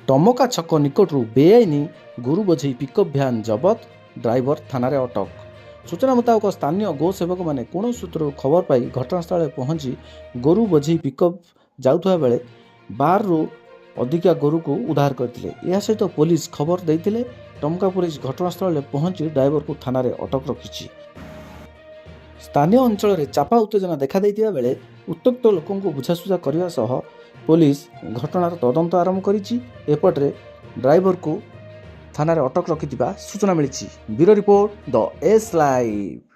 ଟମକା ଛକ ନିକଟରୁ ବେଆଇନ ଗୋରୁ ବୋଝେଇ ପିକଅପ୍ ଭ୍ୟାନ୍ ଜବତ, ଡ୍ରାଇଭର ଥାନାରେ ଅଟକ। ସୂଚନା ମୁତାବକ ସ୍ଥାନୀୟ ଗୋସେବକମାନେ କୌଣସି ସୂତ୍ରରୁ ଖବର ପାଇ ଘଟଣାସ୍ଥଳରେ ପହଞ୍ଚି ଗୋରୁ ବୋଝେଇ ପିକଅପ୍ ଯାଉଥିବା ବେଳେ 12ରୁ ଅଧିକା ଗୋରୁକୁ ଉଦ୍ଧାର କରିଥିଲେ। ଏହା ସହିତ ପୋଲିସ ଖବର ଦେଇଥିଲେ। ଟମକା ପୋଲିସ ଘଟଣାସ୍ଥଳରେ ପହଞ୍ଚି ଡ୍ରାଇଭରକୁ ଥାନାରେ ଅଟକ ରଖିଛି। ସ୍ଥାନୀୟ ଅଞ୍ଚଳରେ ଚାପା ଉତ୍ତେଜନା ଦେଖାଦେଇଥିବା ବେଳେ ଉତ୍ତ୍ୟକ୍ତ ଲୋକଙ୍କୁ ବୁଝାସୁଝା କରିବା ସହ ପୋଲିସ ଘଟଣାର ତଦନ୍ତ ଆରମ୍ଭ କରିଛି। ଏପଟରେ ଡ୍ରାଇଭରକୁ ଥାନାରେ ଅଟକ ରଖିଥିବା ସୂଚନା ମିଳିଛି। ବ୍ୟୁରୋ ରିପୋର୍ଟ, ଦ ଏସ୍ ଲାଇଭ୍।